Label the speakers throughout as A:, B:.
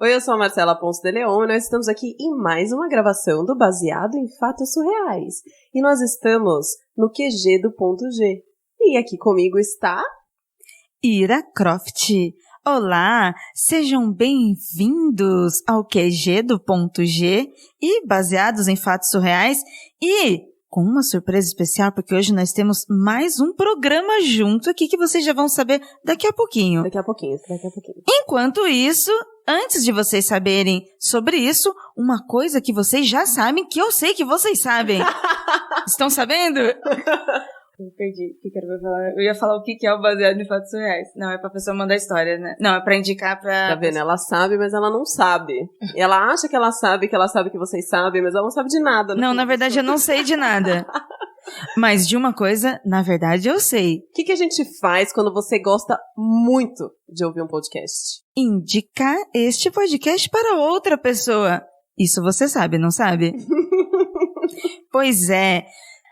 A: Oi, eu sou a Marcela Ponce de Leon e nós estamos aqui em mais uma gravação do Baseado em Fatos Surreais. E nós estamos no QG do Ponto G. E aqui comigo está...
B: Ira Croft. Olá, sejam bem-vindos ao QG do Ponto G e Baseados em Fatos Surreais e com uma surpresa especial, porque hoje nós temos mais um programa junto aqui que vocês já vão saber daqui a pouquinho.
A: Daqui a pouquinho.
B: Enquanto isso, antes de vocês saberem sobre isso, uma coisa que vocês já sabem, que eu sei que vocês sabem. Estão sabendo?
C: Eu perdi. O que eu ia falar? Eu ia falar o que é o Baseado em Fatos Surreais. Não, é pra pessoa mandar história, né? Não, é pra indicar pra...
A: Tá vendo? Ela sabe, mas ela não sabe. Ela acha que ela sabe que vocês sabem, mas ela não sabe de nada.
B: Não, na verdade eu não sei de nada. Mas de uma coisa, na verdade eu sei.
A: O que a gente faz quando você gosta muito de ouvir um podcast?
B: Indicar este podcast para outra pessoa. Isso você sabe, não sabe? Pois é.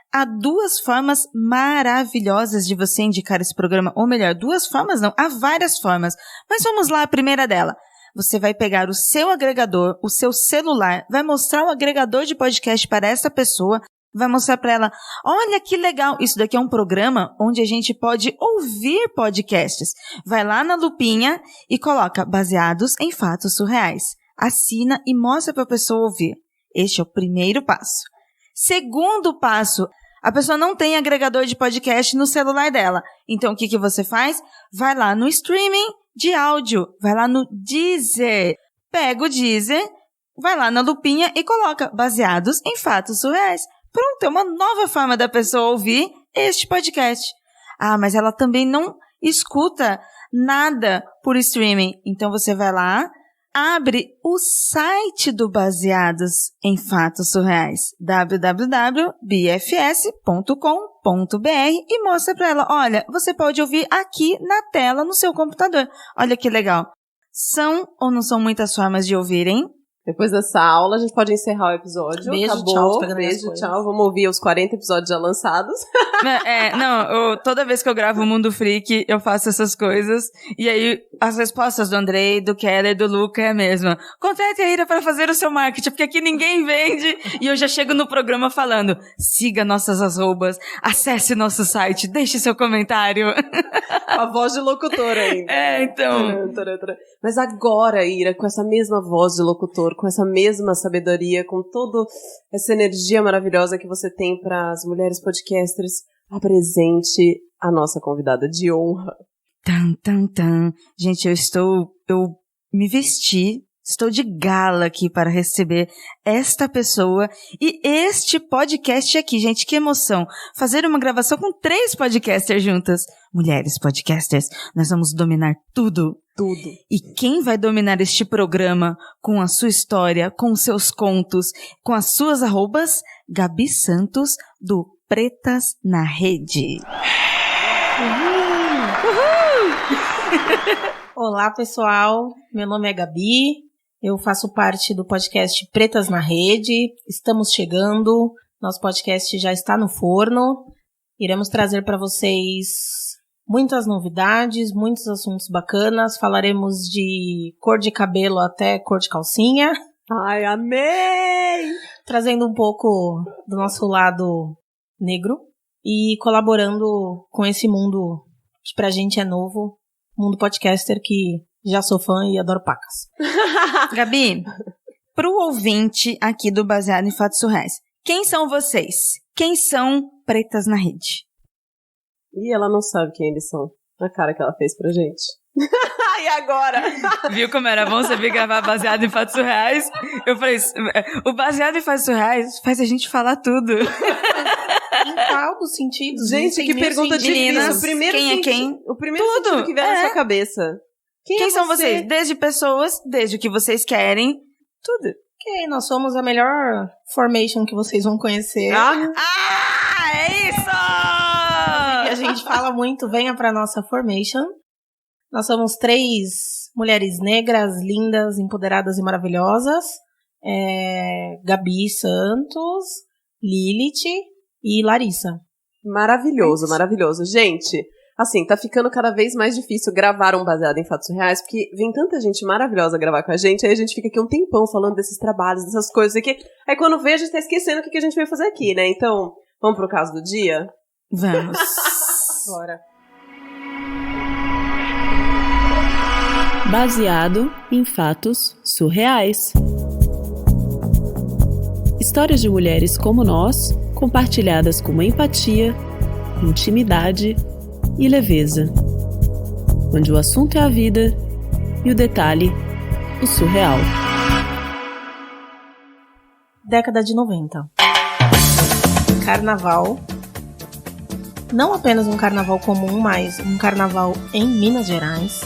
B: Há duas formas maravilhosas de você indicar esse programa. Ou melhor, duas formas não, há várias formas. Mas vamos lá, a primeira dela. Você vai pegar o seu agregador, o seu celular, vai mostrar o agregador de podcast para essa pessoa, vai mostrar para ela, olha que legal, isso daqui é um programa onde a gente pode ouvir podcasts. Vai lá na lupinha e coloca Baseados em Fatos Surreais. Assina e mostra para a pessoa ouvir. Este é o primeiro passo. Segundo passo, a pessoa não tem agregador de podcast no celular dela. Então, o que você faz? Vai lá no streaming de áudio. Vai lá no Deezer. Pega o Deezer, vai lá na lupinha e coloca Baseados em Fatos Surreais. Pronto, é uma nova forma da pessoa ouvir este podcast. Ah, mas ela também não escuta nada por streaming. Então, você vai lá, abre o site do Baseados em Fatos Surreais, www.bfs.com.br e mostra para ela, olha, você pode ouvir aqui na tela no seu computador. Olha que legal. São ou não são muitas formas de ouvirem?
A: Depois dessa aula, a gente pode encerrar o episódio.
C: Beijo,
A: acabou.
C: tchau.
A: Beijo, tchau. Vamos ouvir os 40 episódios já lançados.
B: Toda vez que eu gravo o Mundo Freak, eu faço essas coisas. E aí, as respostas do Andrei, do Keller, do Luca é a mesma. Contrate a Ira para fazer o seu marketing, porque aqui ninguém vende. E eu já chego no programa falando, siga nossas arrobas, acesse nosso site, deixe seu comentário.
A: A voz de locutor ainda.
B: Então.
A: Mas agora, Ira, com essa mesma voz de locutor, com essa mesma sabedoria, com toda essa energia maravilhosa que você tem para as mulheres podcasters, apresente a nossa convidada de honra.
B: Gente, eu me vesti, estou de gala aqui para receber esta pessoa e este podcast aqui, gente, que emoção. Fazer uma gravação com 3 podcasters juntas. Mulheres podcasters, nós vamos dominar tudo.
A: Tudo.
B: E quem vai dominar este programa com a sua história, com os seus contos, com as suas arrobas? Gabi Santos, do Pretas na Rede.
D: Olá, pessoal. Meu nome é Gabi. Eu faço parte do podcast Pretas na Rede. Estamos chegando. Nosso podcast já está no forno. Iremos trazer para vocês muitas novidades, muitos assuntos bacanas. Falaremos de cor de cabelo até cor de calcinha.
A: Ai, amei!
D: Trazendo um pouco do nosso lado negro e colaborando com esse mundo que pra gente é novo, mundo podcaster que já sou fã e adoro pacas.
B: Gabi, pro ouvinte aqui do Baseado em Fatos Surreais, quem são vocês? Quem são Pretas na Rede?
A: E ela não sabe quem eles são. A cara que ela fez pra gente. E agora?
B: Viu como era bom você vir gravar Baseado em Fatos Surreais? Eu falei, o Baseado em Fatos Surreais faz a gente falar tudo.
D: Em qual dos sentidos?
A: Gente, que pergunta difícil. O primeiro
B: quem é quem?
A: O primeiro
B: Tudo.
A: sentido que vier na sua cabeça. Quem é
B: são
A: você?
B: vocês? Desde pessoas, desde o que vocês querem, tudo.
D: Ok, nós somos a melhor formation que vocês vão conhecer.
B: É isso!
D: E a gente fala muito, venha pra nossa formation. Nós somos 3 mulheres negras, lindas, empoderadas e maravilhosas. Gabi Santos, Lilith e Larissa.
A: Maravilhoso, maravilhoso. Gente, assim, tá ficando cada vez mais difícil gravar um baseado em fatos reais, porque vem tanta gente maravilhosa gravar com a gente, aí a gente fica aqui um tempão falando desses trabalhos, dessas coisas aqui. Aí quando vê, a gente tá esquecendo o que a gente veio fazer aqui, né? Então, vamos pro caso do dia?
B: Vamos.
A: Bora.
E: Baseado em fatos surreais. Histórias de mulheres como nós, compartilhadas com empatia, intimidade e leveza. Onde o assunto é a vida e o detalhe, o surreal.
D: Década de 90. Carnaval. Não apenas um carnaval comum, mas um carnaval em Minas Gerais.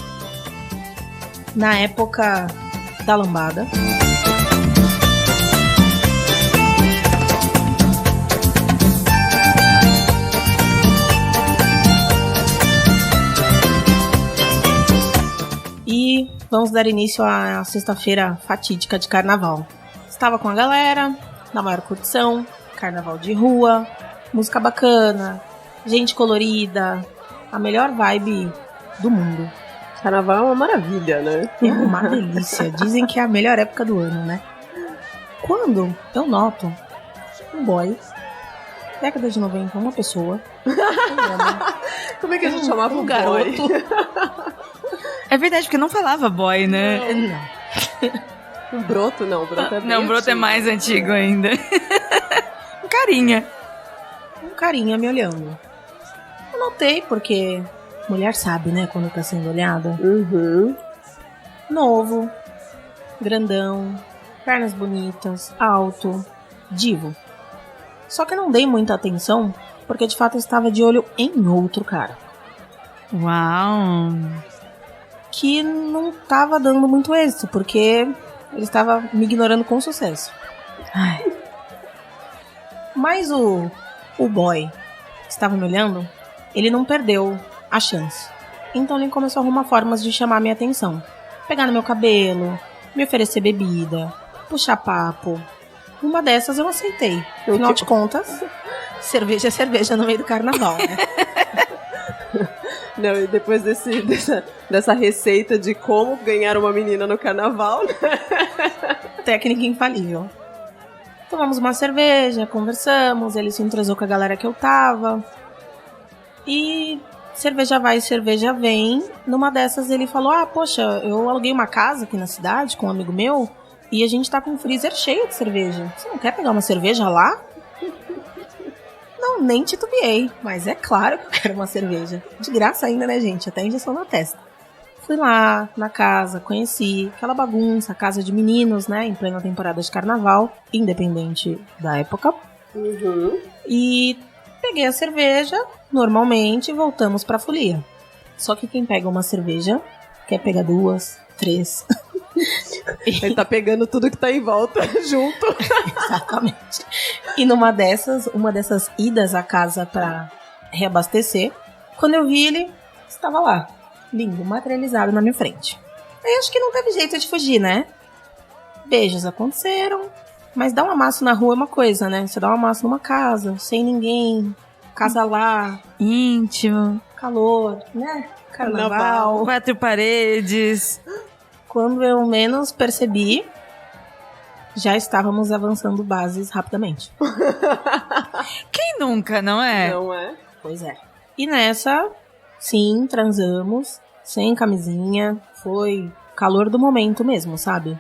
D: Na época da lambada. E vamos dar início à sexta-feira fatídica de carnaval. Estava com a galera, na maior curtição, carnaval de rua, música bacana, gente colorida, a melhor vibe do mundo.
A: Carnaval é uma maravilha, né?
D: É uma delícia. Dizem que é a melhor época do ano, né? Quando eu noto um boy, década de 90, uma pessoa, um homem,
A: Como é que a gente chamava
D: um
A: o
D: garoto?
B: É verdade, porque não falava boy, né?
D: Não.
A: Um broto, não. Broto é bem
B: Não, broto é
A: antigo.
B: mais antigo ainda. Um carinha.
D: Um carinha me olhando. Eu notei porque mulher sabe, né, quando tá sendo olhada.
A: Uhum.
D: Novo, grandão, pernas bonitas, alto, divo. Só que eu não dei muita atenção porque de fato eu estava de olho em outro cara.
B: Uau.
D: Que não estava dando muito êxito, porque ele estava me ignorando com sucesso.
B: Ai.
D: Mas o boy que estava me olhando, ele não perdeu a chance. Então ele começou a arrumar formas de chamar minha atenção. Pegar no meu cabelo, me oferecer bebida, puxar papo. Uma dessas eu aceitei. Afinal de contas, cerveja é cerveja no meio do carnaval, né?
A: Não, e depois dessa receita de como ganhar uma menina no carnaval, né?
D: Técnica infalível. Tomamos uma cerveja, conversamos, ele se entrosou com a galera que eu tava. E cerveja vai, cerveja vem. Numa dessas ele falou, poxa, eu aluguei uma casa aqui na cidade com um amigo meu e a gente tá com um freezer cheio de cerveja. Você não quer pegar uma cerveja lá? Não, nem titubeei, mas é claro que eu quero uma cerveja. De graça ainda, né, gente? Até injeção na testa. Fui lá na casa, conheci aquela bagunça, casa de meninos, né, em plena temporada de carnaval, independente da época.
A: Uhum.
D: E peguei a cerveja, normalmente, e voltamos pra folia. Só que quem pega uma cerveja quer pegar 2, 3.
A: Ele tá pegando tudo que tá em volta junto.
D: Exatamente. E uma dessas idas à casa pra reabastecer, quando eu vi ele, estava lá, lindo, materializado na minha frente. Aí acho que não teve jeito de fugir, né? Beijos aconteceram, mas dar um amasso na rua é uma coisa, né? Você dá um amasso numa casa, sem ninguém, casa lá,
B: Íntimo.
D: calor, né? Carnaval.
B: 4 paredes.
D: Quando eu menos percebi, já estávamos avançando bases rapidamente.
B: Quem nunca, não é?
A: Não é?
D: Pois é. E nessa, sim, transamos, sem camisinha, foi calor do momento mesmo, sabe?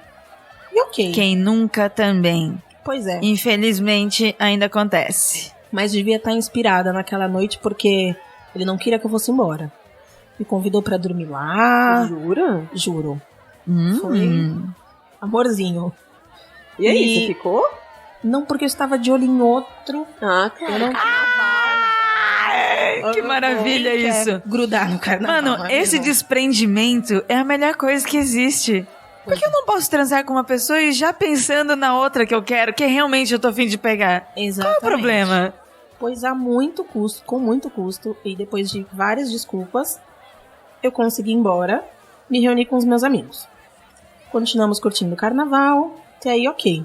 D: E ok.
B: Quem nunca também.
D: Pois é.
B: Infelizmente, ainda acontece.
D: Mas devia estar inspirada naquela noite porque ele não queria que eu fosse embora. Me convidou pra dormir lá.
A: Jura?
D: Juro. Foi amorzinho.
A: E aí, você ficou?
D: Não, porque eu estava de olho em outro.
A: Ah, claro.
D: Eu não
B: Que maravilha isso.
D: grudar no carnaval.
B: Mano,
D: não é
B: esse
D: mesmo?
B: desprendimento é a melhor coisa que existe. Porque eu não posso transar com uma pessoa e já pensando na outra que eu quero, que realmente eu tô a fim de pegar.
D: Exatamente.
B: Qual é o problema?
D: Pois a muito custo, com muito custo, e depois de várias desculpas, eu consegui ir embora, me reuni com os meus amigos. Continuamos curtindo o carnaval, até aí ok.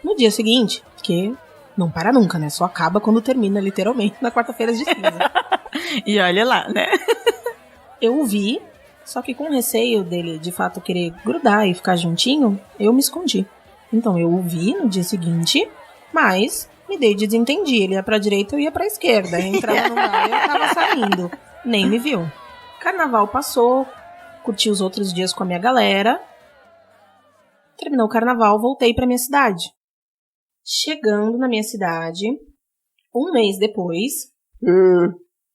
D: No dia seguinte, que não para nunca, né? Só acaba quando termina, literalmente, na quarta-feira de cinza.
B: E olha lá, né?
D: Eu o vi, só que com receio dele de fato querer grudar e ficar juntinho, eu me escondi. Então eu o vi no dia seguinte, mas me dei de desentendi. Ele ia pra direita, eu ia pra esquerda. Eu entrava no mar, eu tava saindo. Nem me viu. Carnaval passou, curti os outros dias com a minha galera. Terminou o carnaval, voltei pra minha cidade. Chegando na minha cidade, um mês depois,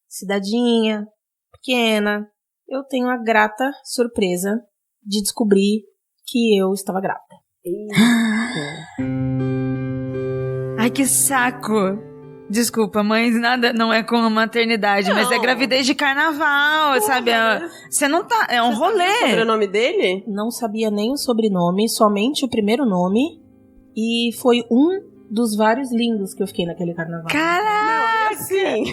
D: cidadinha, pequena, eu tenho a grata surpresa de descobrir que eu estava grávida.
B: Ai, que saco! Desculpa, mãe, nada não é com a maternidade, mas é gravidez de carnaval, sabe? Você não tá... É um rolê.
A: Sabia o sobrenome dele?
D: Não sabia nem o sobrenome, somente o primeiro nome. E foi um dos vários lindos que eu fiquei naquele carnaval.
B: Caraca!
A: Sim.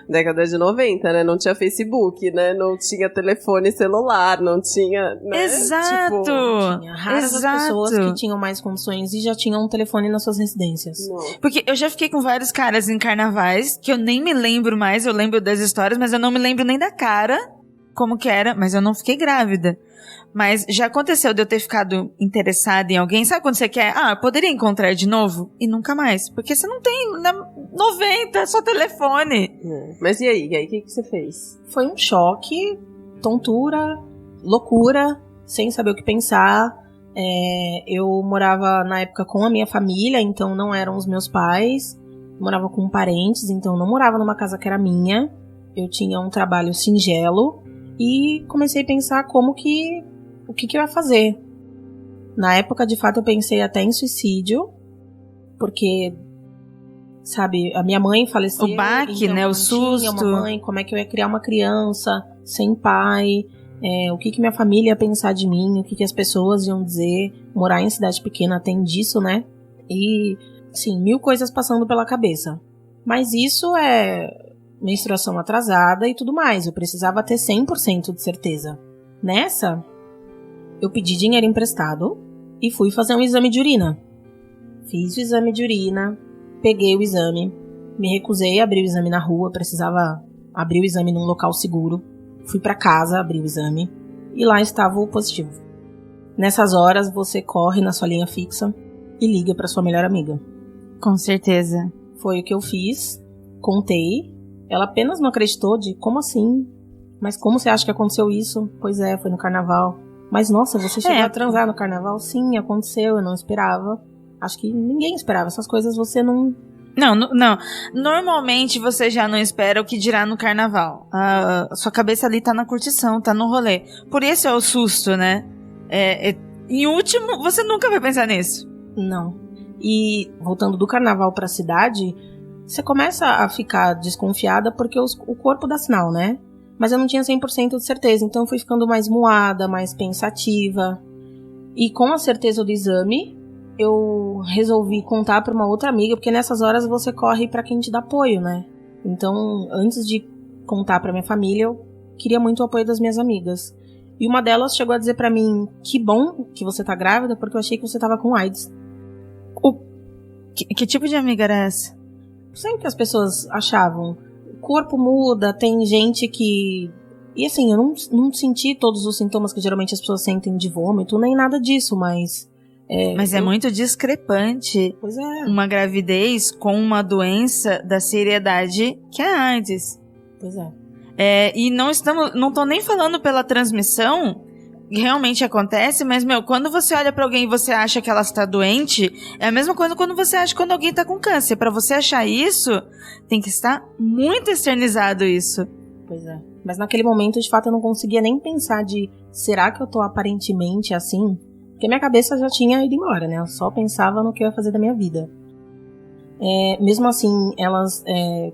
A: Década de 90, né? Não tinha Facebook, né? Não tinha telefone celular, não tinha... Né?
B: Exato!
D: Tinha raras as pessoas que tinham mais condições e já tinham um telefone nas suas residências.
A: Não.
B: Porque eu já fiquei com vários caras em carnavais, que eu nem me lembro mais, eu lembro das histórias, mas eu não me lembro nem da cara, como que era, mas eu não fiquei grávida. Mas já aconteceu de eu ter ficado interessada em alguém. Sabe quando você quer? Eu poderia encontrar de novo? E nunca mais. Porque você não tem 90, só telefone.
A: Mas e aí? O que você fez?
D: Foi um choque, tontura, loucura, sem saber o que pensar. Eu morava na época com a minha família, então não eram os meus pais. Morava com parentes, então não morava numa casa que era minha. Eu tinha um trabalho singelo. E comecei a pensar o que eu ia fazer. Na época, de fato, eu pensei até em suicídio, porque, sabe, a minha mãe faleceu.
B: O baque, então, né, o susto.
D: Tinha uma mãe, como é que eu ia criar uma criança sem pai, o que minha família ia pensar de mim, o que as pessoas iam dizer. Morar em cidade pequena tem disso, né? E, sim, 1000 coisas passando pela cabeça. Mas isso é menstruação atrasada e tudo mais. Eu precisava ter 100% de certeza. Nessa, eu pedi dinheiro emprestado e fui fazer um exame de urina. Fiz o exame de urina, peguei o exame, me recusei a abrir o exame na rua, precisava abrir o exame num local seguro. Fui pra casa, abri o exame e lá estava o positivo. Nessas horas, você corre na sua linha fixa e liga pra sua melhor amiga.
B: Com certeza.
D: Foi o que eu fiz, contei. Ela apenas não acreditou de como assim? Mas como você acha que aconteceu isso? Pois é, foi no carnaval. Mas nossa, você chegou a transar no carnaval? Sim, aconteceu, eu não esperava. Acho que ninguém esperava. Essas coisas você não...
B: Não. Normalmente você já não espera o que dirá no carnaval. A sua cabeça ali tá na curtição, tá no rolê. Por isso é o susto, né? Em último, você nunca vai pensar nisso.
D: Não. E voltando do carnaval pra cidade... Você começa a ficar desconfiada porque o corpo dá sinal, né? Mas eu não tinha 100% de certeza, então eu fui ficando mais moada, mais pensativa. E com a certeza do exame, eu resolvi contar para uma outra amiga, porque nessas horas você corre para quem te dá apoio, né? Então, antes de contar para minha família, eu queria muito o apoio das minhas amigas. E uma delas chegou a dizer para mim, que bom que você tá grávida, porque eu achei que você tava com AIDS.
B: Que tipo de amiga era essa?
D: Sempre que as pessoas achavam, o corpo muda, tem gente que... E assim, eu não senti todos os sintomas que geralmente as pessoas sentem de vômito, nem nada disso, mas...
B: Mas é muito discrepante.
D: Pois é.
B: Uma gravidez com uma doença da seriedade que é a AIDS.
D: Pois é.
B: E não tô nem falando pela transmissão, realmente acontece, mas, quando você olha pra alguém e você acha que ela está doente, é a mesma coisa quando você acha quando alguém tá com câncer. Pra você achar isso, tem que estar muito externizado isso.
D: Pois é. Mas naquele momento, de fato, eu não conseguia nem pensar de, será que eu tô aparentemente assim? Porque minha cabeça já tinha ido embora, né? Eu só pensava no que eu ia fazer da minha vida. Mesmo assim, elas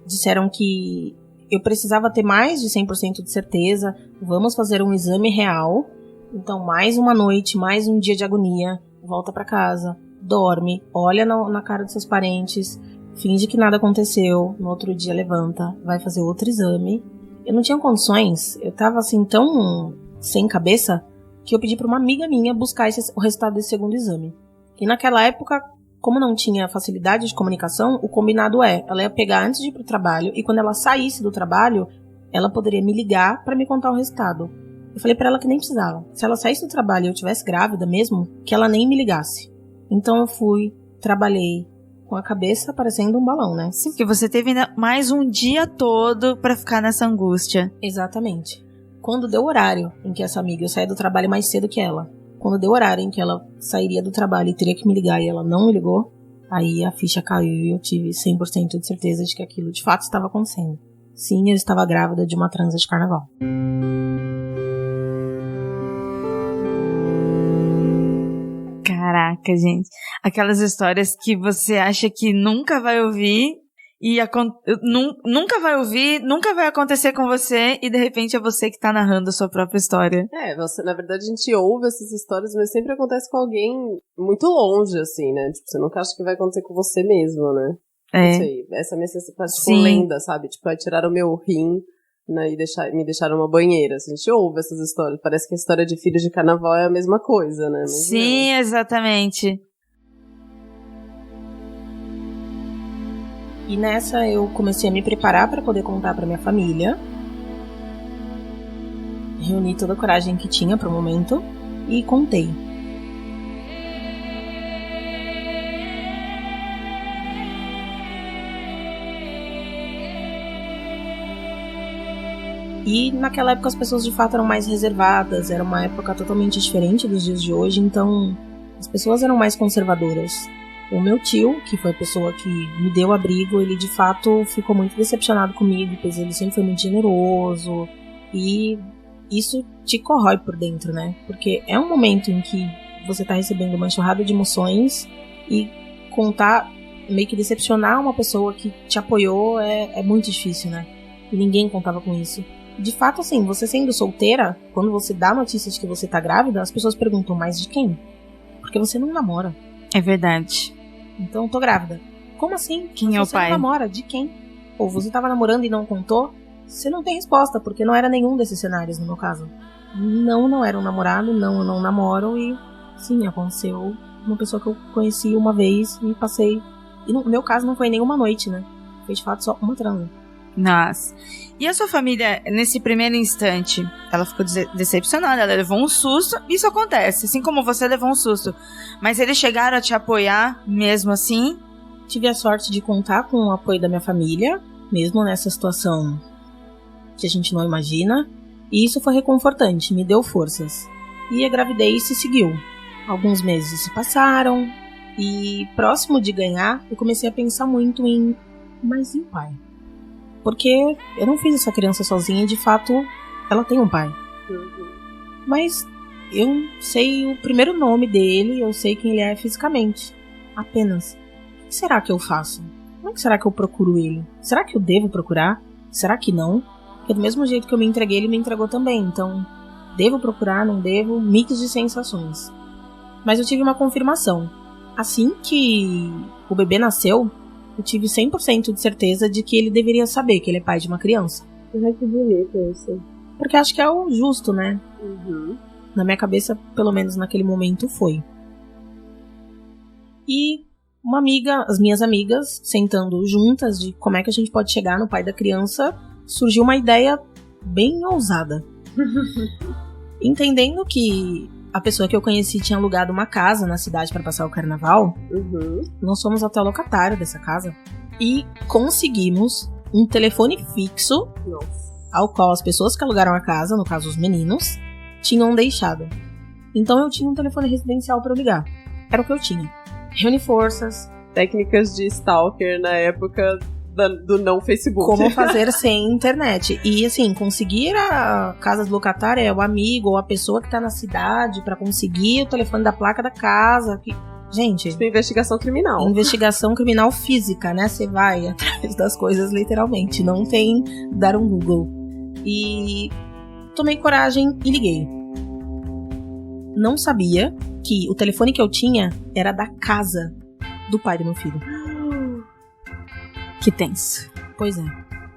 D: disseram que eu precisava ter mais de 100% de certeza. Vamos fazer um exame real. Então, mais uma noite, mais um dia de agonia, volta pra casa, dorme, olha na cara dos seus parentes, finge que nada aconteceu, no outro dia levanta, vai fazer outro exame. Eu não tinha condições, eu tava assim tão sem cabeça, que eu pedi pra uma amiga minha buscar o resultado desse segundo exame. E naquela época, como não tinha facilidade de comunicação, o combinado ela ia pegar antes de ir pro trabalho, e quando ela saísse do trabalho, ela poderia me ligar pra me contar o resultado. Eu falei pra ela que nem precisava. Se ela saísse do trabalho e eu estivesse grávida mesmo, que ela nem me ligasse. Então eu fui, trabalhei com a cabeça parecendo um balão, né?
B: Sim, porque você teve mais um dia todo pra ficar nessa angústia.
D: Exatamente. Quando deu o horário em que essa amiga, eu saía do trabalho mais cedo que ela. Quando deu o horário em que ela sairia do trabalho e teria que me ligar e ela não me ligou, aí a ficha caiu e eu tive 100% de certeza de que aquilo de fato estava acontecendo. Sim, eu estava grávida de uma transa de carnaval.
B: Caraca, gente. Aquelas histórias que você acha que nunca vai ouvir e nunca vai ouvir, nunca vai acontecer com você e de repente é você que tá narrando a sua própria história.
A: Na verdade a gente ouve essas histórias, mas sempre acontece com alguém muito longe, assim, né? Tipo, você nunca acha que vai acontecer com você mesmo, né? Não sei, essa é a minha sensação, tipo, lenda, sabe? Tipo, aí tiraram o meu rim, né, e me deixaram uma banheira. A gente ouve essas histórias. Parece que a história de filhos de carnaval é a mesma coisa, né? Mas
B: sim, não. Exatamente.
D: E nessa eu comecei a me preparar para poder contar para minha família. Reuni toda a coragem que tinha pro momento e contei. E naquela época as pessoas de fato eram mais reservadas, era uma época totalmente diferente dos dias de hoje, então as pessoas eram mais conservadoras. O meu tio, que foi a pessoa que me deu abrigo, ele de fato ficou muito decepcionado comigo, pois ele sempre foi muito generoso, e isso te corrói por dentro, né? Porque é um momento em que você tá recebendo uma enxurrada de emoções e contar, meio que decepcionar uma pessoa que te apoiou é muito difícil, né? E ninguém contava com isso. De fato, assim, você sendo solteira, quando você dá notícia de que você tá grávida, as pessoas perguntam, mas de quem? Porque você não namora.
B: É verdade.
D: Então, eu tô grávida. Como assim?
B: Quem é o pai?
D: Você não namora, de quem? Ou você tava namorando e não contou? Você não tem resposta, porque não era nenhum desses cenários no meu caso. Não era um namorado, eu não namoro e sim, aconteceu uma pessoa que eu conheci uma vez e passei. E no meu caso não foi nenhuma noite, né? Foi de fato só uma transa.
B: Nossa. E a sua família, nesse primeiro instante, ela ficou decepcionada, ela levou um susto, isso acontece, assim como você levou um susto. Mas eles chegaram a te apoiar mesmo assim?
D: Tive a sorte de contar com o apoio da minha família, mesmo nessa situação que a gente não imagina, e isso foi reconfortante, me deu forças. E a gravidez se seguiu. Alguns meses se passaram, e próximo de ganhar, eu comecei a pensar muito em, mas e o pai? Porque eu não fiz essa criança sozinha e, de fato, ela tem um pai. Mas eu sei o primeiro nome dele, eu sei quem ele é fisicamente. Apenas. O que será que eu faço? Como é que será que eu procuro ele? Será que eu devo procurar? Será que não? Porque do mesmo jeito que eu me entreguei, ele me entregou também. Então, devo procurar, não devo? Mix de sensações. Mas eu tive uma confirmação. Assim que o bebê nasceu, eu tive 100% de certeza de que ele deveria saber que ele é pai de uma criança.
A: Ai, que bonito isso.
D: Porque acho que é o justo, né?
A: Uhum.
D: Na minha cabeça, pelo menos naquele momento, foi. E uma amiga, as minhas amigas, sentando juntas de como é que a gente pode chegar no pai da criança, surgiu uma ideia bem ousada. Entendendo que a pessoa que eu conheci tinha alugado uma casa na cidade para passar o carnaval, nós fomos até o locatário dessa casa e conseguimos um telefone fixo, ao qual as pessoas que alugaram a casa, no caso os meninos, tinham deixado. Então eu tinha um telefone residencial para ligar. Era o que eu tinha. Reuni forças.
A: Técnicas de stalker na época do não Facebook.
D: Como fazer sem internet. E assim, conseguir a casa do locatário é o amigo ou a pessoa que tá na cidade pra conseguir o telefone da placa da casa. Gente...
A: Tipo investigação criminal.
D: Investigação criminal física, né? Você vai atrás das coisas literalmente. Não tem dar um Google. E tomei coragem e liguei. Não sabia que o telefone que eu tinha era da casa do pai do meu filho.
B: Que tenso.
D: Pois é.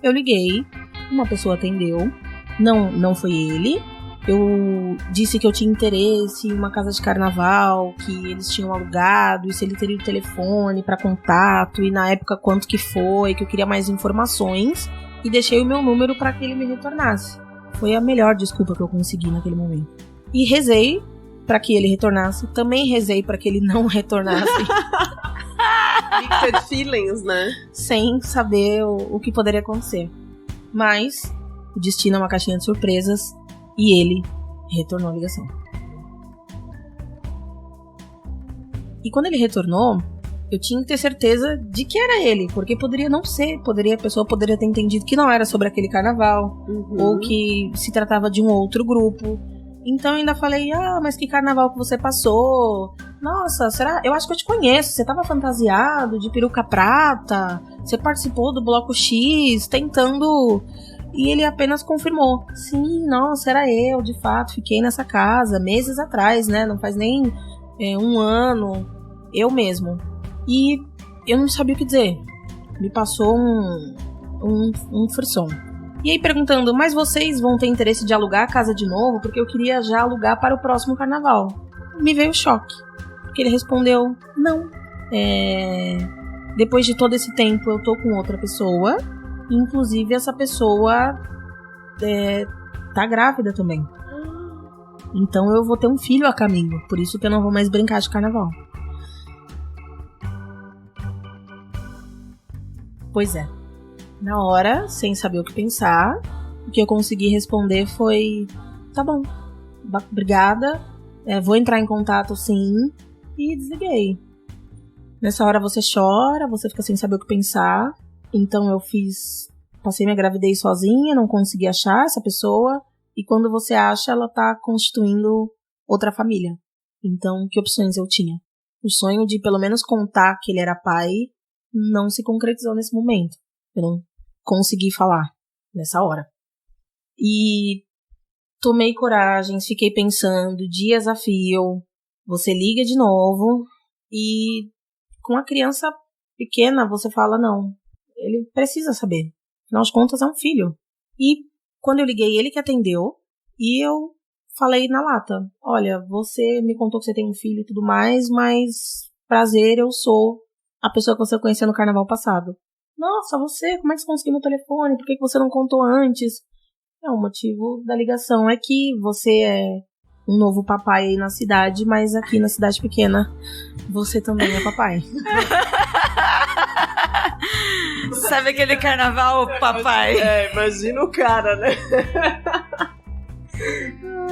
D: Eu liguei, uma pessoa atendeu, não foi ele. Eu disse que eu tinha interesse em uma casa de carnaval, que eles tinham alugado, e se ele teria o telefone para contato, e na época quanto que foi, que eu queria mais informações. e deixei o meu número para que ele me retornasse. Foi a melhor desculpa que eu consegui naquele momento. E rezei para que ele retornasse. Também rezei para que ele não retornasse.
A: Mixed feelings, né?
D: Sem saber o que poderia acontecer. Mas o destino é uma caixinha de surpresas e ele retornou a ligação. E quando ele retornou, eu tinha que ter certeza de que era ele, porque poderia não ser, a pessoa poderia ter entendido que não era sobre aquele carnaval, ou que se tratava de um outro grupo. Então eu ainda falei, mas que carnaval que você passou? Nossa, será? Eu acho que eu te conheço, você tava fantasiado de peruca prata, você participou do Bloco X, tentando... E ele apenas confirmou, sim, nossa, era eu, de fato, fiquei nessa casa meses atrás, né, não faz nem um ano, eu mesmo. E eu não sabia o que dizer, me passou um frisson. E aí perguntando, mas vocês vão ter interesse de alugar a casa de novo? Porque eu queria já alugar para o próximo carnaval. Me veio choque, porque ele respondeu, não. Depois de todo esse tempo eu tô com outra pessoa, inclusive essa pessoa tá grávida também. Então eu vou ter um filho a caminho, por isso que eu não vou mais brincar de carnaval. Pois é. Na hora, sem saber o que pensar, o que eu consegui responder foi, tá bom, obrigada, vou entrar em contato sim, e desliguei. Nessa hora você chora, você fica sem saber o que pensar, então eu passei minha gravidez sozinha, não consegui achar essa pessoa, e quando você acha, ela tá constituindo outra família. Então, que opções eu tinha? O sonho de pelo menos contar que ele era pai não se concretizou nesse momento. Eu não consegui falar nessa hora. E tomei coragem, fiquei pensando, dias a fio, você liga de novo e com a criança pequena você fala, não, ele precisa saber. Afinal de contas é um filho. E quando eu liguei, ele que atendeu e eu falei na lata, olha, você me contou que você tem um filho e tudo mais, mas prazer, eu sou a pessoa que você conheceu no carnaval passado. Nossa, você, como é que você conseguiu meu telefone? Por que você não contou antes? O motivo da ligação é que você é um novo papai aí na cidade, mas aqui na cidade pequena você também é papai.
B: Sabe aquele carnaval, papai?
A: Imagina o cara, né?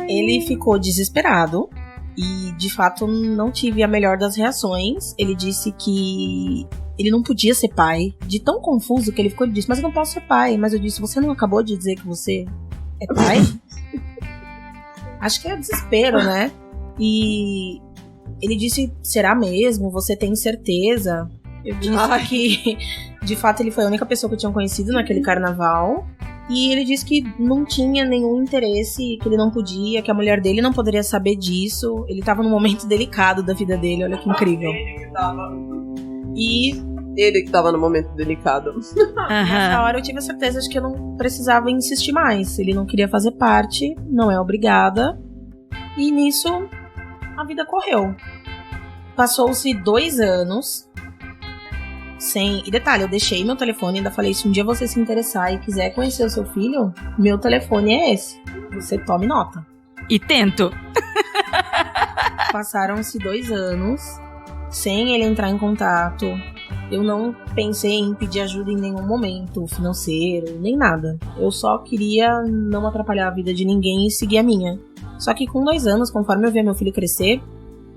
D: Ele ficou desesperado e, de fato, não tive a melhor das reações. Ele disse que ele não podia ser pai. De tão confuso que ele ficou, ele disse, mas eu não posso ser pai. Mas eu disse, você não acabou de dizer que você é pai? Acho que é desespero, né? E ele disse, será mesmo? Você tem certeza? Eu disse que, de fato, ele foi a única pessoa que eu tinha conhecido naquele carnaval. E ele disse que não tinha nenhum interesse, que ele não podia, que a mulher dele não poderia saber disso. Ele tava num momento delicado da vida dele, olha que incrível. E
A: ele que tava no momento delicado.
D: Nessa hora eu tive a certeza de que eu não precisava insistir mais. Ele não queria fazer parte, não é obrigada. E nisso a vida correu. Passou-se 2 anos. E detalhe, eu deixei meu telefone e ainda falei, se um dia você se interessar e quiser conhecer o seu filho, meu telefone é esse. Você tome nota.
B: E tento.
D: Passaram-se 2 anos sem ele entrar em contato. Eu não pensei em pedir ajuda em nenhum momento, financeiro, nem nada. Eu só queria não atrapalhar a vida de ninguém e seguir a minha. Só que com 2 anos, conforme eu via meu filho crescer,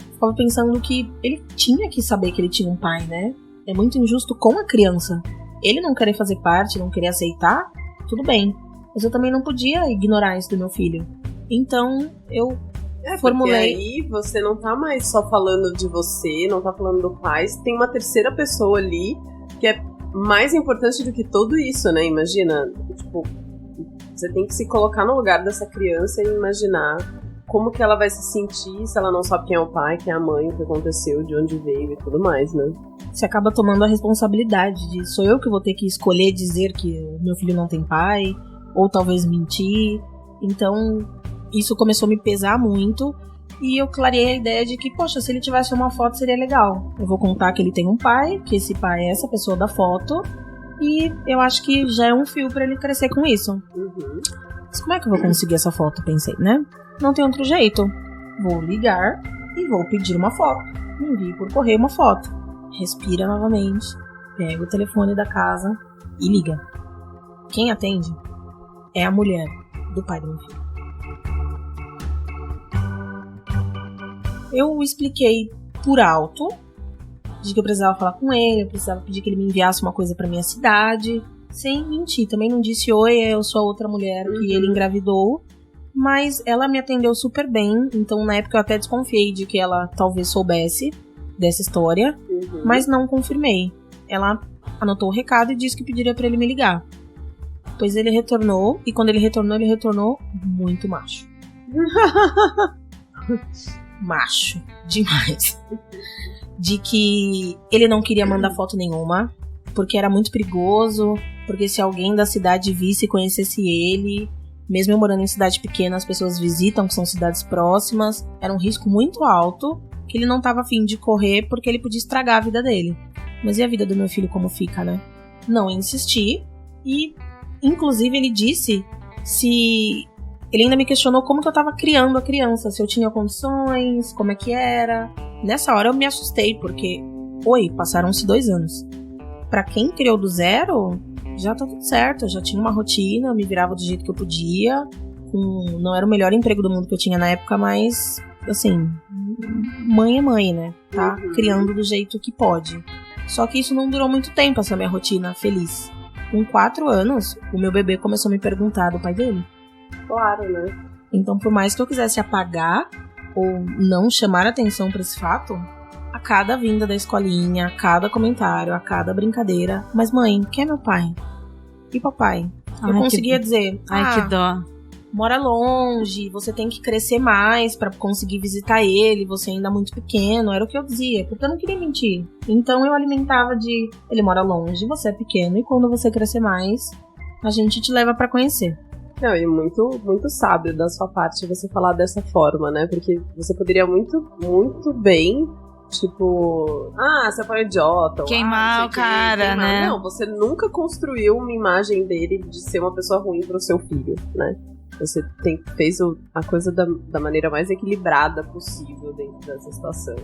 D: eu ficava pensando que ele tinha que saber que ele tinha um pai, né? É muito injusto com a criança. Ele não querer fazer parte, não querer aceitar, tudo bem. Mas eu também não podia ignorar isso do meu filho. Então, eu formulei...
A: Porque aí você não tá mais só falando de você, não tá falando do pai. Tem uma terceira pessoa ali que é mais importante do que tudo isso, né? Imagina, tipo, você tem que se colocar no lugar dessa criança e imaginar como que ela vai se sentir se ela não sabe quem é o pai, quem é a mãe, o que aconteceu, de onde veio e tudo mais, né?
D: Você acaba tomando a responsabilidade de sou eu que vou ter que escolher dizer que o meu filho não tem pai, ou talvez mentir. Então, isso começou a me pesar muito e eu clareei a ideia de que, poxa, se ele tivesse uma foto seria legal. Eu vou contar que ele tem um pai, que esse pai é essa pessoa da foto E eu acho que já é um fio pra ele crescer com isso. Mas como é que eu vou conseguir essa foto? Pensei, né? Não tem outro jeito. Vou ligar e vou pedir uma foto. Envio por correio uma foto. Respira novamente. Pega o telefone da casa e liga. Quem atende é a mulher do pai do meu filho. Eu expliquei por alto de que eu precisava falar com ele, eu precisava pedir que ele me enviasse uma coisa pra minha cidade, sem mentir. Também não disse, oi, eu sou a outra mulher que ele engravidou, mas ela me atendeu super bem, então na época eu até desconfiei de que ela talvez soubesse dessa história, mas não confirmei. Ela anotou o recado e disse que pediria pra ele me ligar. Pois ele retornou, e quando ele retornou muito macho. Macho, demais. De que ele não queria mandar foto nenhuma, porque era muito perigoso, porque se alguém da cidade visse e conhecesse ele, mesmo eu morando em cidade pequena, as pessoas visitam, que são cidades próximas, era um risco muito alto, que ele não estava afim de correr, porque ele podia estragar a vida dele. Mas e a vida do meu filho como fica, né? Não insisti, e inclusive ele disse se... Ele ainda me questionou como que eu tava criando a criança, se eu tinha condições, como é que era. Nessa hora eu me assustei, porque, passaram-se 2 anos. Pra quem criou do zero, já tá tudo certo. Eu já tinha uma rotina, eu me virava do jeito que eu podia. Não era o melhor emprego do mundo que eu tinha na época, mas, assim, mãe é mãe, né? Tá criando do jeito que pode. Só que isso não durou muito tempo, essa minha rotina feliz. Com 4 anos, o meu bebê começou a me perguntar do pai dele.
A: Claro, né?
D: Então, por mais que eu quisesse apagar ou não chamar atenção pra esse fato, a cada vinda da escolinha, a cada comentário, a cada brincadeira, mas mãe, quem é meu pai? E papai? Eu conseguia dizer,
B: Ai, que dó.
D: Mora longe, você tem que crescer mais pra conseguir visitar ele, você ainda é muito pequeno, era o que eu dizia, porque eu não queria mentir. Então eu alimentava de, ele mora longe, você é pequeno, e quando você crescer mais, a gente te leva pra conhecer.
A: Não, e muito, muito sábio da sua parte você falar dessa forma, né? Porque você poderia muito, muito bem, tipo... você foi um idiota.
B: Queimar o cara, né?
A: Não, você nunca construiu uma imagem dele de ser uma pessoa ruim pro seu filho, né? Você fez a coisa da maneira mais equilibrada possível dentro dessa situação.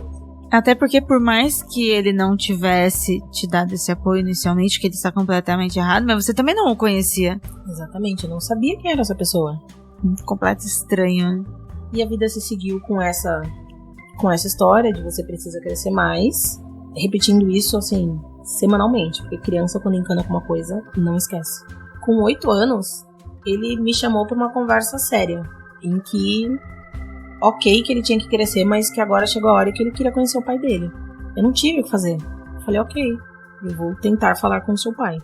B: Até porque por mais que ele não tivesse te dado esse apoio inicialmente, que ele está completamente errado, mas você também não o conhecia.
D: Exatamente, eu não sabia quem era essa pessoa.
B: Completo estranho.
D: E a vida se seguiu com essa história de você precisa crescer mais, repetindo isso, assim, semanalmente, porque criança quando encana com uma coisa, não esquece. Com 8 anos, ele me chamou para uma conversa séria, em que... Ok que ele tinha que crescer, mas que agora chegou a hora que ele queria conhecer o pai dele. Eu não tive o que fazer. Eu falei, ok, eu vou tentar falar com o seu pai.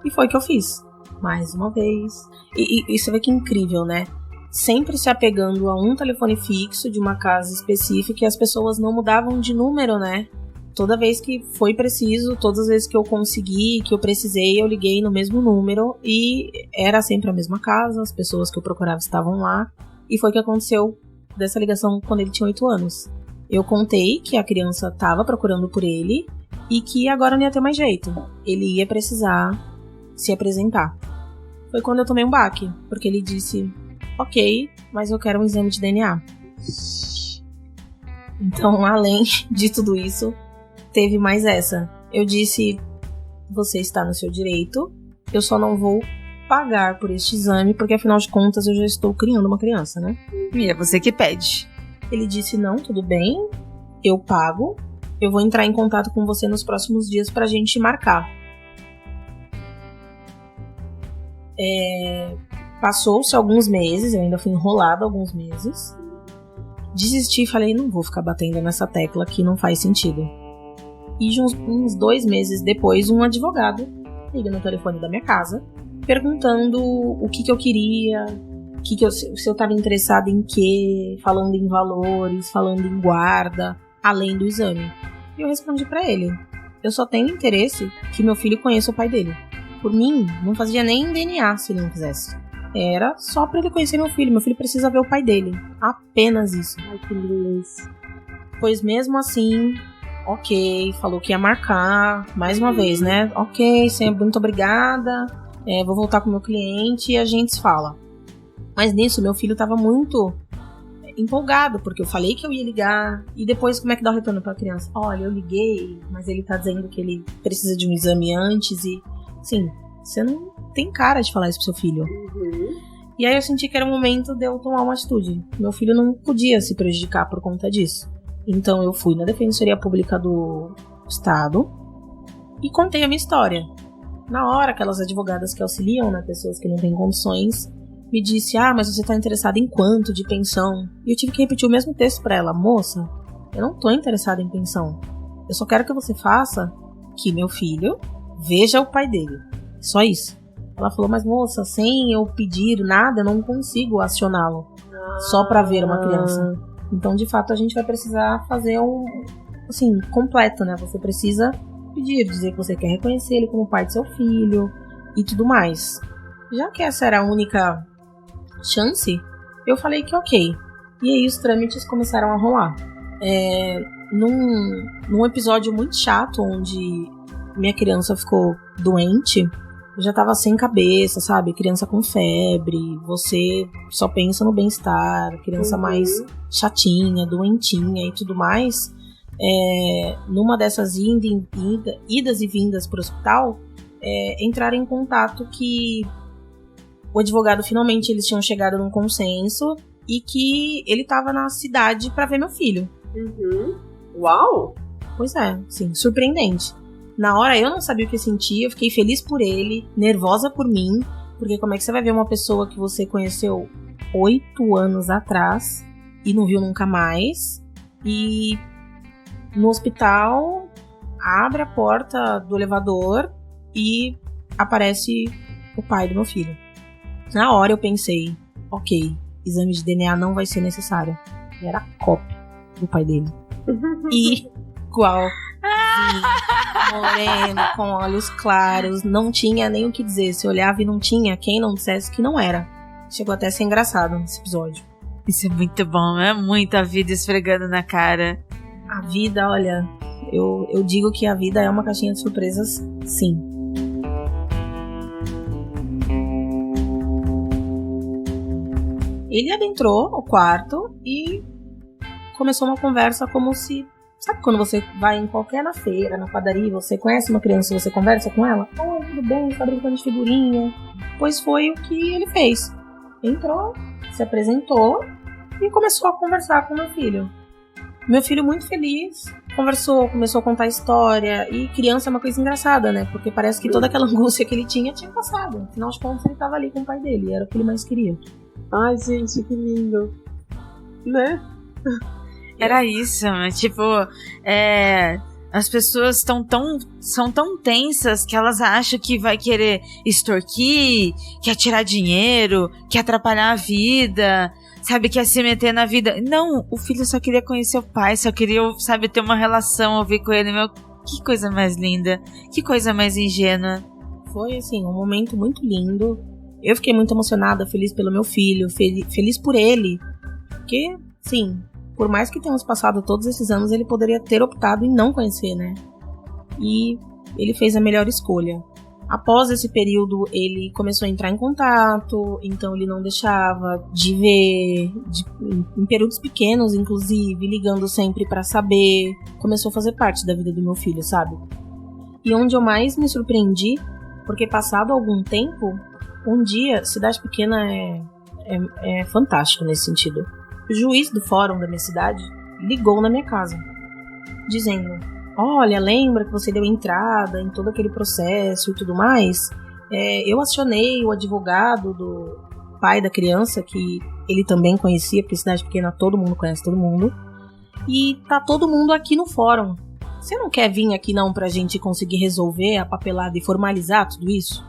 D: E foi o que eu fiz. Mais uma vez. E você vê que incrível, né? Sempre se apegando a um telefone fixo de uma casa específica e as pessoas não mudavam de número, né? Toda vez que foi preciso, todas as vezes que eu consegui, que eu precisei, eu liguei no mesmo número e era sempre a mesma casa, as pessoas que eu procurava estavam lá. E foi o que aconteceu dessa ligação quando ele tinha 8 anos. Eu contei que a criança estava procurando por ele e que agora não ia ter mais jeito. Ele ia precisar se apresentar. Foi quando eu tomei um baque, porque ele disse, ok, mas eu quero um exame de DNA. Então, além de tudo isso, teve mais essa. Eu disse, você está no seu direito, eu só não vou pagar por este exame, porque afinal de contas eu já estou criando uma criança, né?
B: E é você que pede.
D: Ele disse, não, tudo bem, eu pago, eu vou entrar em contato com você nos próximos dias pra gente marcar. Passou-se alguns meses, eu ainda fui enrolada alguns meses. Desisti e falei, não vou ficar batendo nessa tecla que não faz sentido. E uns 2 meses depois, um advogado liga no telefone da minha casa, perguntando o que eu queria, se eu estava interessada em quê, falando em valores, falando em guarda, além do exame. E eu respondi pra ele, eu só tenho interesse que meu filho conheça o pai dele. Por mim, não fazia nem DNA se ele não quisesse. Era só pra ele conhecer meu filho precisa ver o pai dele. Apenas isso.
A: Ai, que lindo isso.
D: Pois mesmo assim, ok, falou que ia marcar, mais uma vez, né? Ok, sempre muito obrigada, vou voltar com o meu cliente e a gente se fala. Mas nisso, meu filho tava muito empolgado, porque eu falei que eu ia ligar, e depois como é que dá o retorno pra criança? Olha, eu liguei, mas ele tá dizendo que ele precisa de um exame antes e, sim, você não tem cara de falar isso pro seu filho. E aí eu senti que era o momento de eu tomar uma atitude. Meu filho não podia se prejudicar por conta disso. Então eu fui na Defensoria Pública do Estado e contei a minha história. Na hora, aquelas advogadas que auxiliam, né, pessoas que não têm condições, me disse, mas você tá interessada em quanto de pensão? E eu tive que repetir o mesmo texto pra ela. Moça, eu não tô interessada em pensão. Eu só quero que você faça que meu filho veja o pai dele. Só isso. Ela falou, mas moça, sem eu pedir nada, eu não consigo acioná-lo. Só pra ver uma criança. Então, de fato, a gente vai precisar fazer assim, completo, né? Você precisa pedir, dizer que você quer reconhecer ele como pai do seu filho e tudo mais. Já que essa era a única chance, eu falei que ok. E aí os trâmites começaram a rolar. Num episódio muito chato, onde minha criança ficou doente, eu já tava sem cabeça, sabe? Criança com febre, você só pensa no bem-estar, criança mais chatinha, doentinha e tudo mais. Numa dessas idas e vindas pro hospital, entraram em contato que o advogado, finalmente, eles tinham chegado num consenso e que ele tava na cidade pra ver meu filho.
A: Uau!
D: Pois é, sim, surpreendente. Na hora eu não sabia o que sentir, eu fiquei feliz por ele, nervosa por mim, porque como é que você vai ver uma pessoa que você conheceu 8 anos atrás e não viu nunca mais, e no hospital abre a porta do elevador e aparece o pai do meu filho. Na hora eu pensei, ok, exame de DNA não vai ser necessário. Era a cópia do pai dele. Igual. Moreno, com olhos claros, não tinha nem o que dizer. Se olhava e não tinha, quem não dissesse que não era. Chegou até a ser engraçado nesse episódio.
B: Isso é muito bom, é muita vida esfregando na cara.
D: A vida, olha, eu digo que a vida é uma caixinha de surpresas, sim. Ele adentrou o quarto e começou uma conversa como se... Sabe quando você vai em qualquer na feira, na padaria, você conhece uma criança e você conversa com ela? Oi, tudo bem? Tá brincando de figurinha? Pois foi o que ele fez. Entrou, se apresentou e começou a conversar com meu filho. Meu filho muito feliz, conversou, começou a contar história. E criança é uma coisa engraçada, né? Porque parece que toda aquela angústia que ele tinha passado. Afinal de contas, ele tava ali com o pai dele, era o que ele mais queria.
A: Ai, gente, que lindo. Né?
B: Era isso, tipo, as pessoas são tão tensas que elas acham que vai querer extorquir, quer tirar dinheiro, quer atrapalhar a vida, sabe, quer se meter na vida. Não, o filho só queria conhecer o pai, só queria, sabe, ter uma relação, ouvir com ele. Meu, que coisa mais linda, que coisa mais ingênua.
D: Foi, assim, um momento muito lindo. Eu fiquei muito emocionada, feliz pelo meu filho, feliz por ele. Porque, sim, por mais que tenhamos passado todos esses anos, ele poderia ter optado em não conhecer, né? E ele fez a melhor escolha. Após esse período, ele começou a entrar em contato, então ele não deixava de ver, em períodos pequenos, inclusive, ligando sempre pra saber. Começou a fazer parte da vida do meu filho, sabe? E onde eu mais me surpreendi, porque passado algum tempo, um dia, cidade pequena é fantástico nesse sentido. O juiz do fórum da minha cidade ligou na minha casa, dizendo: olha, lembra que você deu entrada em todo aquele processo e tudo mais? Eu acionei o advogado do pai da criança, que ele também conhecia, porque cidade pequena todo mundo conhece todo mundo, e tá todo mundo aqui no fórum. Você não quer vir aqui não pra gente conseguir resolver a papelada e formalizar tudo isso?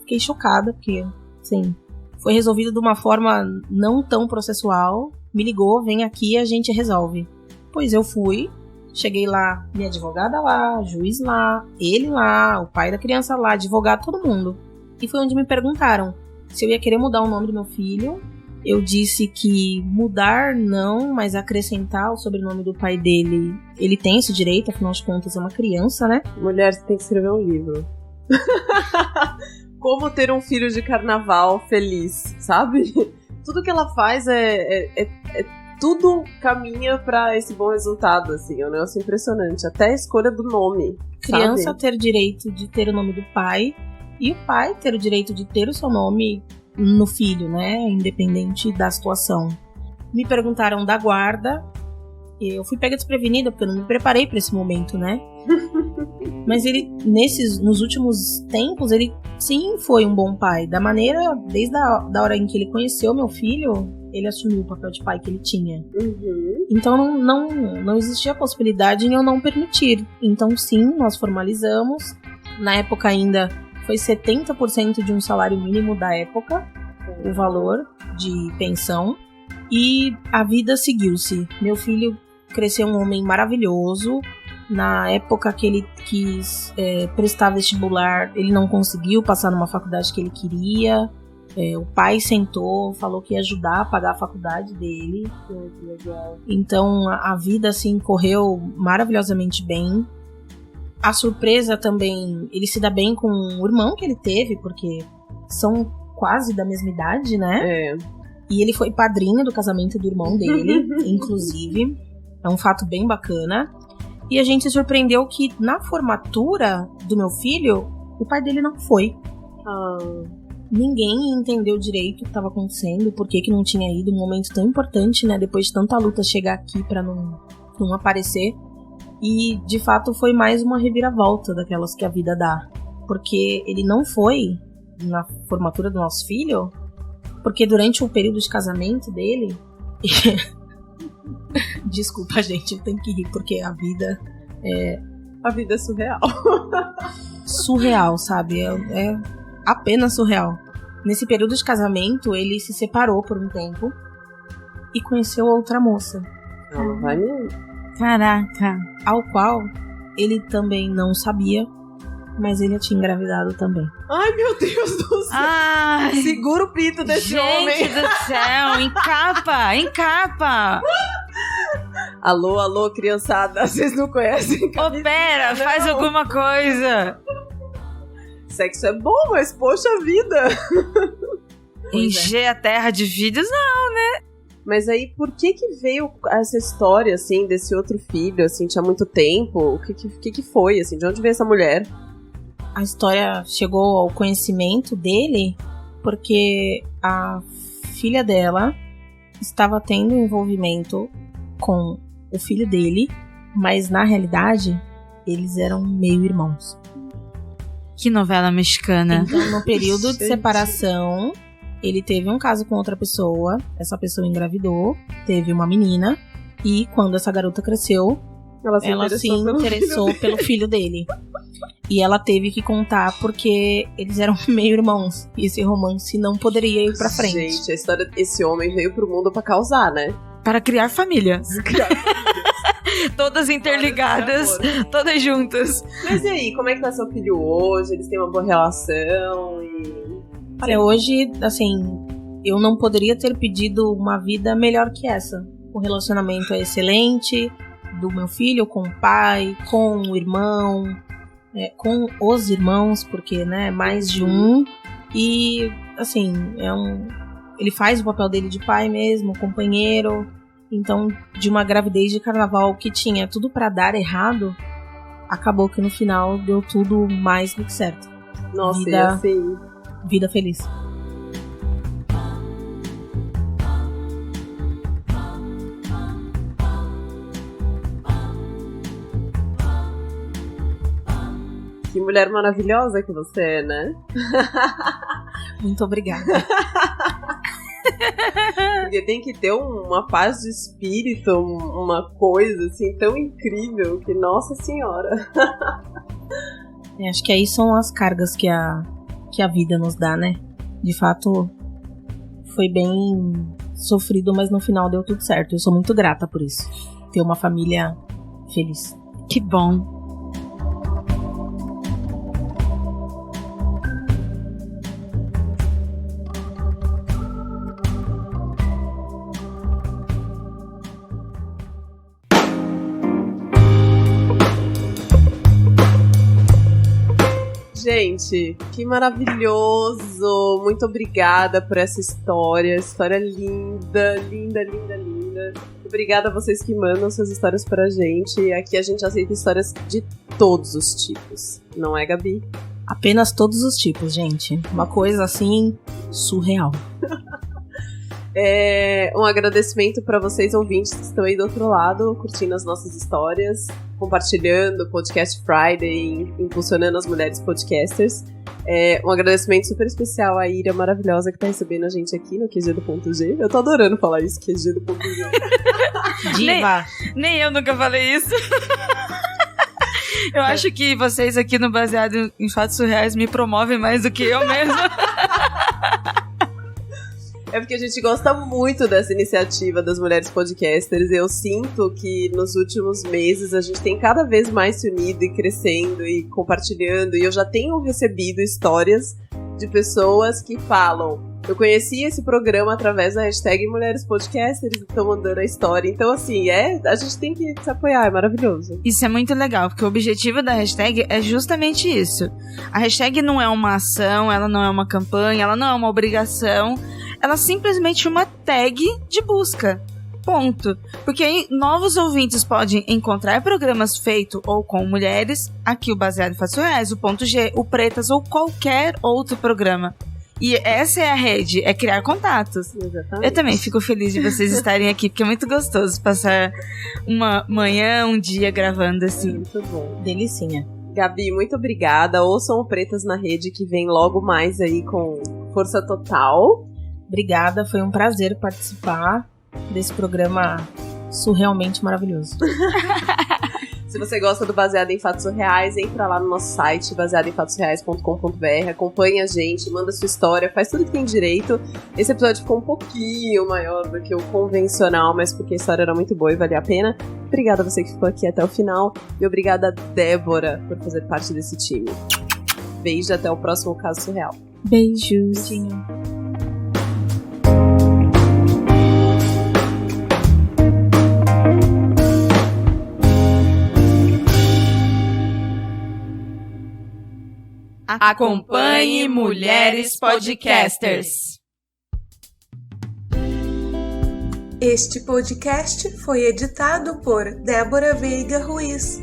D: Fiquei chocada, porque, sim, foi resolvido de uma forma não tão processual. Me ligou, vem aqui e a gente resolve. Pois eu fui, cheguei lá, minha advogada lá, juiz lá, ele lá, o pai da criança lá, advogado, todo mundo. E foi onde me perguntaram se eu ia querer mudar o nome do meu filho eu disse que mudar não, mas acrescentar o sobrenome do pai dele, ele tem esse direito, afinal de contas é uma criança, né?
A: Mulher, você tem que escrever um livro. Como ter um filho de carnaval feliz, sabe? Tudo que ela faz tudo caminha pra esse bom resultado, assim. É um negócio impressionante. Até a escolha do nome.
D: Criança
A: sabe?
D: ter direito de ter o nome do pai e o pai ter o direito de ter o seu nome no filho, né? Independente da situação. Me perguntaram da guarda. Eu fui pega desprevenida porque eu não me preparei pra esse momento, né? Mas ele, nos últimos tempos, ele sim foi um bom pai. Da maneira, desde da hora em que ele conheceu meu filho, ele assumiu o papel de pai que ele tinha.
A: Uhum.
D: Então não existia a possibilidade em eu não permitir. Então sim, nós formalizamos. Na época ainda foi 70% de um salário mínimo da época, o valor de pensão. E a vida seguiu-se. Meu filho cresceu um homem maravilhoso. Na época que ele quis prestar vestibular, ele não conseguiu passar numa faculdade que ele queria. O pai sentou, falou que ia ajudar a pagar a faculdade dele.
A: Que legal.
D: Então a vida assim correu maravilhosamente bem. A surpresa também, ele se dá bem com o irmão que ele teve, porque são quase da mesma idade, né? E ele foi padrinho do casamento do irmão dele, inclusive. É um fato bem bacana. E a gente se surpreendeu que na formatura do meu filho, o pai dele não foi. Ninguém entendeu direito o que estava acontecendo, por que não tinha ido, um momento tão importante, né? Depois de tanta luta chegar aqui pra não aparecer. E, de fato, foi mais uma reviravolta daquelas que a vida dá. Porque ele não foi na formatura do nosso filho, porque durante o período de casamento dele... Desculpa, gente, eu tenho que rir, porque a vida é...
A: A vida é surreal.
D: Surreal, sabe? É apenas surreal. Nesse período de casamento, ele se separou por um tempo e conheceu outra moça.
A: Vai mesmo.
B: Caraca.
D: Ao qual ele também não sabia, mas ele tinha engravidado também.
A: Ai, meu Deus do céu.
B: Ai,
A: Segura o pinto desse homem.
B: gente do céu, encapa.
A: Alô, criançada. Vocês não conhecem?
B: Opera, faz alguma coisa.
A: Sexo é bom, mas poxa vida.
B: Encher a terra de filhos, não.
A: Mas aí, por que veio essa história, assim, desse outro filho, assim, tinha muito tempo? O que foi, assim, de onde veio essa mulher?
D: A história chegou ao conhecimento dele porque a filha dela estava tendo envolvimento com o filho dele, mas na realidade, eles eram meio irmãos.
B: Que novela mexicana.
D: Então, no período de separação, ele teve um caso com outra pessoa, essa pessoa engravidou, teve uma menina, e quando essa garota cresceu, ela se interessou pelo filho dele. E ela teve que contar porque eles eram meio irmãos, e esse romance não poderia ir pra frente.
A: Gente, a história desse homem veio pro mundo pra causar, né?
B: Para criar família. Todas interligadas, todas juntas.
A: Mas e aí, como é que tá seu filho hoje? Eles têm uma boa relação e...
D: Olha, hoje, assim, eu não poderia ter pedido uma vida melhor que essa. O relacionamento é excelente, do meu filho com o pai, com o irmão, com os irmãos, porque, né, mais de um. E, assim, ele faz o papel dele de pai mesmo, companheiro. Então, de uma gravidez de carnaval que tinha tudo pra dar errado, acabou que no final deu tudo mais do que certo.
A: Nossa, e assim...
D: Vida feliz.
A: Que mulher maravilhosa que você é, né?
D: Muito obrigada.
A: Porque tem que ter uma paz de espírito, uma coisa assim tão incrível que, nossa senhora.
D: Acho que aí são as cargas que a vida nos dá, né? De fato, foi bem sofrido, mas no final deu tudo certo. Eu sou muito grata por isso. Ter uma família feliz.
B: Que bom.
A: Gente, que maravilhoso! Muito obrigada por essa história. História linda, linda, linda, linda. Obrigada a vocês que mandam suas histórias pra gente. Aqui a gente aceita histórias de todos os tipos. Não é, Gabi?
D: Apenas todos os tipos, gente. Uma coisa assim, surreal.
A: Um agradecimento para vocês ouvintes que estão aí do outro lado, curtindo as nossas histórias, compartilhando o Podcast Friday, impulsionando as mulheres podcasters. Um agradecimento super especial à Ira maravilhosa que tá recebendo a gente aqui no QG do Ponto G. Eu tô adorando falar isso, QG do Ponto G.
D: Diva!
B: Nem eu nunca falei isso. Eu acho que vocês aqui no Baseado em Fatos Surreais me promovem mais do que eu mesma.
A: É porque a gente gosta muito dessa iniciativa das mulheres podcasters. Eu sinto que nos últimos meses a gente tem cada vez mais se unido e crescendo e compartilhando. E eu já tenho recebido histórias de pessoas que falam: eu conheci esse programa através da hashtag Mulheres Podcasters e estão mandando a história. Então, assim, a gente tem que se apoiar, é maravilhoso.
B: Isso é muito legal, porque o objetivo da hashtag é justamente isso. A hashtag não é uma ação, ela não é uma campanha, ela não é uma obrigação. Ela é simplesmente uma tag de busca. Ponto. Porque aí novos ouvintes podem encontrar programas feitos ou com mulheres, aqui o Baseado em Fatos Reais, o Ponto G, o Pretas ou qualquer outro programa. E essa é a rede, é criar contatos.
A: Exatamente.
B: Eu também fico feliz de vocês estarem aqui, porque é muito gostoso passar uma manhã, um dia gravando assim.
A: Muito bom.
D: Delicinha.
A: Gabi, muito obrigada. Ouçam o Pretas na Rede, que vem logo mais aí com força total.
D: Obrigada, foi um prazer participar desse programa surrealmente maravilhoso.
A: Se você gosta do Baseado em Fatos Reais, entra lá no nosso site, baseadoemfatosreais.com.br, acompanha a gente, manda sua história, faz tudo que tem direito. Esse episódio ficou um pouquinho maior do que o convencional, mas porque a história era muito boa e valia a pena. Obrigada a você que ficou aqui até o final e obrigada, Débora, por fazer parte desse time. Beijo, até o próximo Caso Surreal.
B: Beijos.
C: Acompanhe Mulheres Podcasters.
F: Este podcast foi editado por Débora Veiga Ruiz.